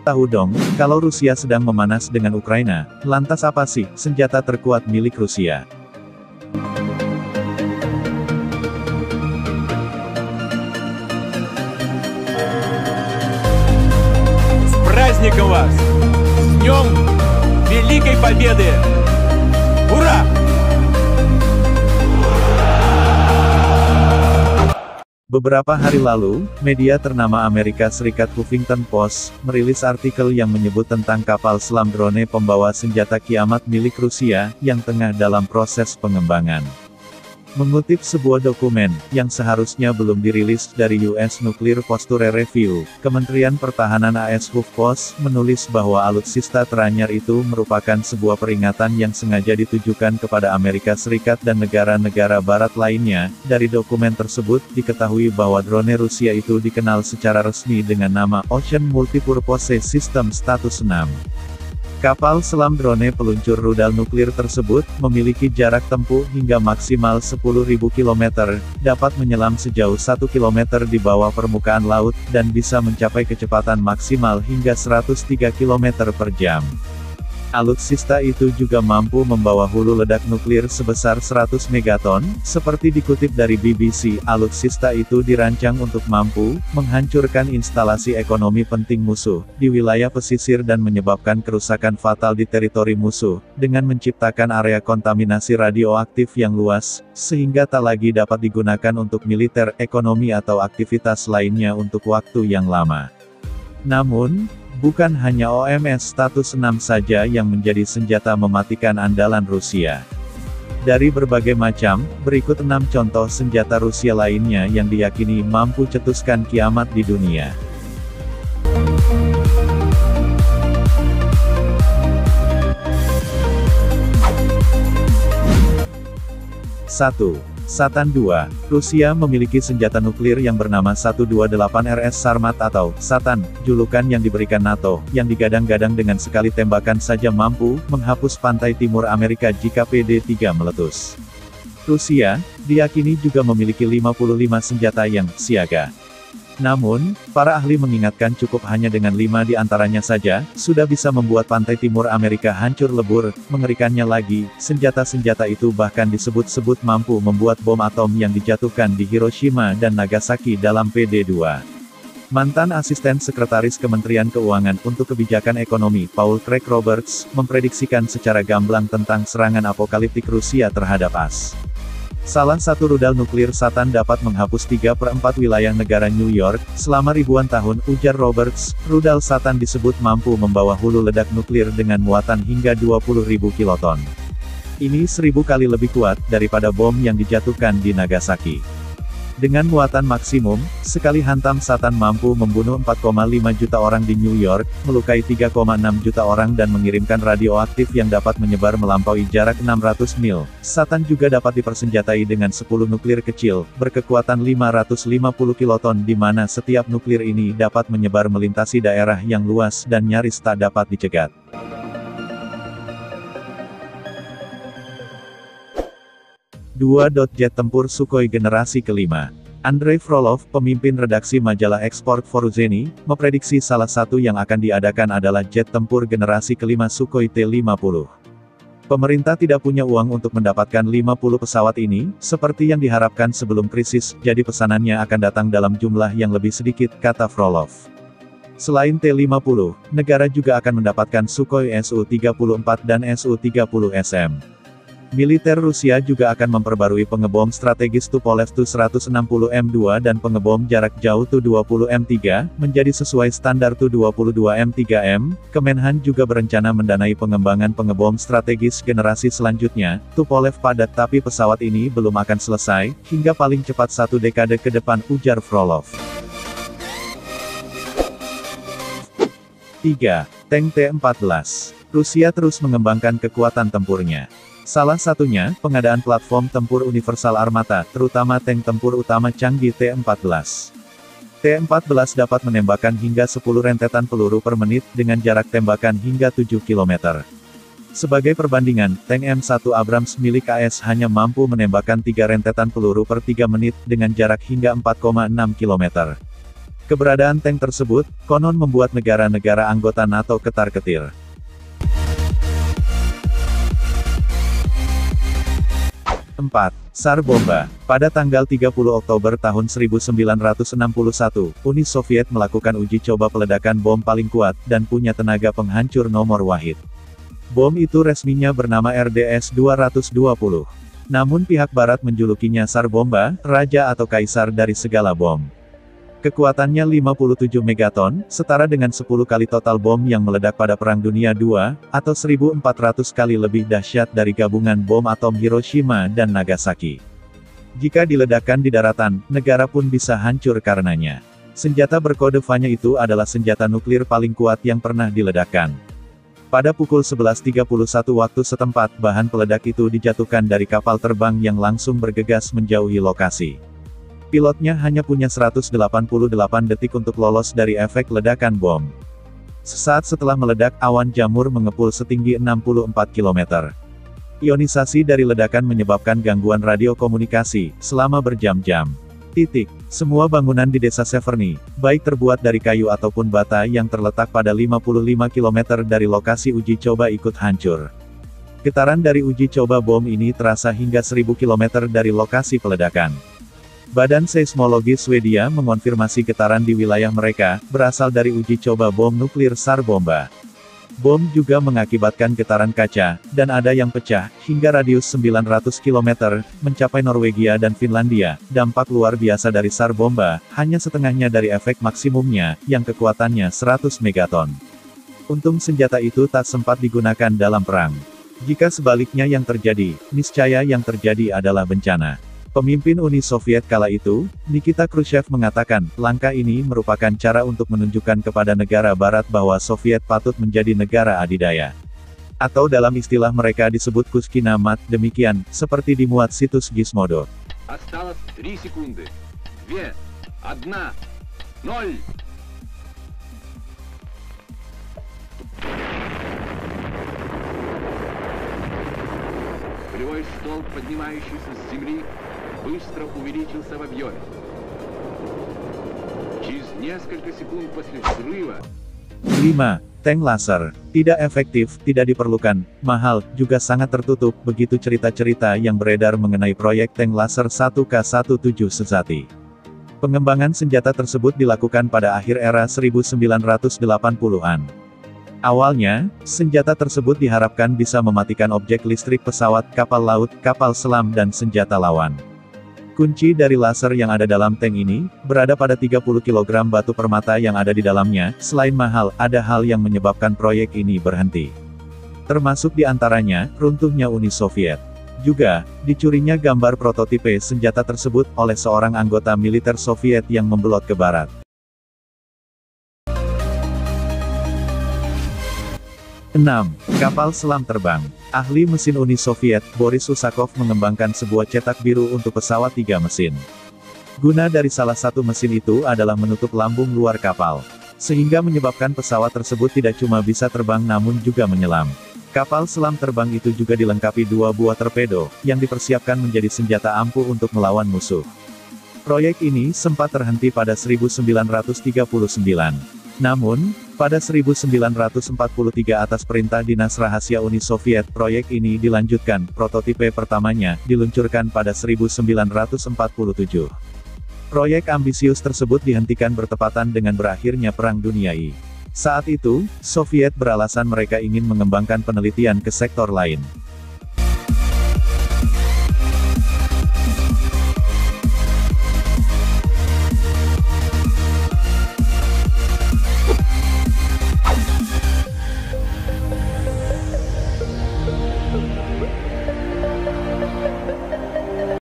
Tahu dong, kalau Rusia sedang memanas dengan Ukraina, lantas apa sih senjata terkuat milik Rusia? С праздником вас! С Днем Великой Победы! Ура! Beberapa hari lalu, media ternama Amerika Serikat Huffington Post merilis artikel yang menyebut tentang kapal selam drone pembawa senjata kiamat milik Rusia yang tengah dalam proses pengembangan. Mengutip sebuah dokumen yang seharusnya belum dirilis dari US Nuclear Posture Review, Kementerian Pertahanan AS HuffPost menulis bahwa alutsista teranyar itu merupakan sebuah peringatan yang sengaja ditujukan kepada Amerika Serikat dan negara-negara barat lainnya. Dari dokumen tersebut, diketahui bahwa drone Rusia itu dikenal secara resmi dengan nama Ocean Multipurpose System Status 6. Kapal selam drone peluncur rudal nuklir tersebut, memiliki jarak tempuh hingga maksimal 10.000 km, dapat menyelam sejauh 1 km di bawah permukaan laut, dan bisa mencapai kecepatan maksimal hingga 103 km per jam. Alutsista itu juga mampu membawa hulu ledak nuklir sebesar 100 megaton, seperti dikutip dari BBC, alutsista itu dirancang untuk mampu menghancurkan instalasi ekonomi penting musuh di wilayah pesisir dan menyebabkan kerusakan fatal di teritori musuh, dengan menciptakan area kontaminasi radioaktif yang luas, sehingga tak lagi dapat digunakan untuk militer, ekonomi atau aktivitas lainnya untuk waktu yang lama. Namun, bukan hanya OMS Status 6 saja yang menjadi senjata mematikan andalan Rusia. Dari berbagai macam, berikut 6 contoh senjata Rusia lainnya yang diyakini mampu cetuskan kiamat di dunia. 1. Satan II. Rusia memiliki senjata nuklir yang bernama 128RS Sarmat atau Satan, julukan yang diberikan NATO, yang digadang-gadang dengan sekali tembakan saja mampu menghapus pantai timur Amerika jika PD-3 meletus. Rusia diyakini juga memiliki 55 senjata yang siaga. Namun, para ahli mengingatkan cukup hanya dengan 5 di antaranya saja, sudah bisa membuat pantai timur Amerika hancur lebur. Mengerikannya lagi, senjata-senjata itu bahkan disebut-sebut mampu membuat bom atom yang dijatuhkan di Hiroshima dan Nagasaki dalam PD-2. Mantan asisten sekretaris Kementerian Keuangan untuk Kebijakan Ekonomi, Paul Craig Roberts, memprediksikan secara gamblang tentang serangan apokaliptik Rusia terhadap AS. Salah satu rudal nuklir Satan dapat menghapus 3/4 wilayah negara New York, selama ribuan tahun, ujar Roberts. Rudal Satan disebut mampu membawa hulu ledak nuklir dengan muatan hingga 20.000 kiloton. Ini 1000 kali lebih kuat daripada bom yang dijatuhkan di Nagasaki. Dengan muatan maksimum, sekali hantam Satan mampu membunuh 4,5 juta orang di New York, melukai 3,6 juta orang dan mengirimkan radioaktif yang dapat menyebar melampaui jarak 600 mil. Satan juga dapat dipersenjatai dengan 10 nuklir kecil, berkekuatan 550 kiloton di mana setiap nuklir ini dapat menyebar melintasi daerah yang luas dan nyaris tak dapat dicegat. 2. Jet tempur Sukhoi generasi kelima. Andrei Frolov, pemimpin redaksi majalah Export Voruzheny, memprediksi salah satu yang akan diadakan adalah jet tempur generasi kelima Sukhoi T-50. Pemerintah tidak punya uang untuk mendapatkan 50 pesawat ini, seperti yang diharapkan sebelum krisis, jadi pesanannya akan datang dalam jumlah yang lebih sedikit, kata Frolov. Selain T-50, negara juga akan mendapatkan Sukhoi Su-34 dan Su-30SM. Militer Rusia juga akan memperbarui pengebom strategis Tupolev Tu-160M2 dan pengebom jarak jauh Tu-20M3, menjadi sesuai standar Tu-22M3M. Kemenhan juga berencana mendanai pengembangan pengebom strategis generasi selanjutnya, Tupolev padat, tapi pesawat ini belum akan selesai, hingga paling cepat 1 dekade ke depan, ujar Frolov. 3. Tank T-14. Rusia terus mengembangkan kekuatan tempurnya. Salah satunya, pengadaan platform tempur universal armata, terutama tank tempur utama canggih T-14. T-14 dapat menembakkan hingga 10 rentetan peluru per menit, dengan jarak tembakan hingga 7 km. Sebagai perbandingan, tank M1 Abrams milik AS hanya mampu menembakkan 3 rentetan peluru per 3 menit, dengan jarak hingga 4,6 km. Keberadaan tank tersebut, konon membuat negara-negara anggota NATO ketar-ketir. 4. Tsar Bomba. Pada tanggal 30 Oktober tahun 1961, Uni Soviet melakukan uji coba peledakan bom paling kuat, dan punya tenaga penghancur nomor wahid. Bom itu resminya bernama RDS-220. Namun pihak Barat menjulukinya Tsar Bomba, Raja atau Kaisar dari segala bom. Kekuatannya 57 megaton, setara dengan 10 kali total bom yang meledak pada Perang Dunia II, atau 1.400 kali lebih dahsyat dari gabungan bom atom Hiroshima dan Nagasaki. Jika diledakkan di daratan, negara pun bisa hancur karenanya. Senjata berkode FA-nya itu adalah senjata nuklir paling kuat yang pernah diledakkan. Pada pukul 11.31 waktu setempat, bahan peledak itu dijatuhkan dari kapal terbang yang langsung bergegas menjauhi lokasi. Pilotnya hanya punya 188 detik untuk lolos dari efek ledakan bom. Sesaat setelah meledak, awan jamur mengepul setinggi 64 km. Ionisasi dari ledakan menyebabkan gangguan radio komunikasi, selama berjam-jam. Semua bangunan di desa Severny, baik terbuat dari kayu ataupun bata yang terletak pada 55 km dari lokasi uji coba ikut hancur. Getaran dari uji coba bom ini terasa hingga 1000 km dari lokasi peledakan. Badan Seismologi Swedia mengonfirmasi getaran di wilayah mereka, berasal dari uji coba bom nuklir Tsar Bomba. Bom juga mengakibatkan getaran kaca, dan ada yang pecah, hingga radius 900 km, mencapai Norwegia dan Finlandia. Dampak luar biasa dari Tsar Bomba, hanya setengahnya dari efek maksimumnya, yang kekuatannya 100 megaton. Untung senjata itu tak sempat digunakan dalam perang. Jika sebaliknya yang terjadi, niscaya yang terjadi adalah bencana. Pemimpin Uni Soviet kala itu, Nikita Khrushchev mengatakan, langkah ini merupakan cara untuk menunjukkan kepada negara Barat bahwa Soviet patut menjadi negara adidaya. Atau dalam istilah mereka disebut Kuskina Mat, demikian, seperti dimuat situs Gizmodo. Осталось 3 секунды. 2, 1, 0. Полевой столб, поднимающийся с земли, быстро увеличился в объеме. Через несколько секунд после взрыва 5. Tank laser. Tidak efektif, tidak diperlukan, mahal, juga sangat tertutup, begitu cerita-cerita yang beredar mengenai proyek tank laser 1K17 sejati. Pengembangan senjata tersebut dilakukan pada akhir era 1980-an. Awalnya, senjata tersebut diharapkan bisa mematikan objek listrik pesawat, kapal laut, kapal selam dan senjata lawan. Kunci dari laser yang ada dalam tank ini, berada pada 30 kg batu permata yang ada di dalamnya. Selain mahal, ada hal yang menyebabkan proyek ini berhenti. Termasuk di antaranya, runtuhnya Uni Soviet. Juga, dicurinya gambar prototipe senjata tersebut, oleh seorang anggota militer Soviet yang membelot ke barat. 6. Kapal selam terbang. Ahli mesin Uni Soviet, Boris Usakov mengembangkan sebuah cetak biru untuk pesawat 3 mesin. Guna dari salah satu mesin itu adalah menutup lambung luar kapal. Sehingga menyebabkan pesawat tersebut tidak cuma bisa terbang namun juga menyelam. Kapal selam terbang itu juga dilengkapi 2 buah torpedo, yang dipersiapkan menjadi senjata ampuh untuk melawan musuh. Proyek ini sempat terhenti pada 1939. Namun, pada 1943 atas perintah Dinas Rahasia Uni Soviet, proyek ini dilanjutkan. Prototipe pertamanya diluncurkan pada 1947. Proyek ambisius tersebut dihentikan bertepatan dengan berakhirnya Perang Dunia I. Saat itu, Soviet beralasan mereka ingin mengembangkan penelitian ke sektor lain.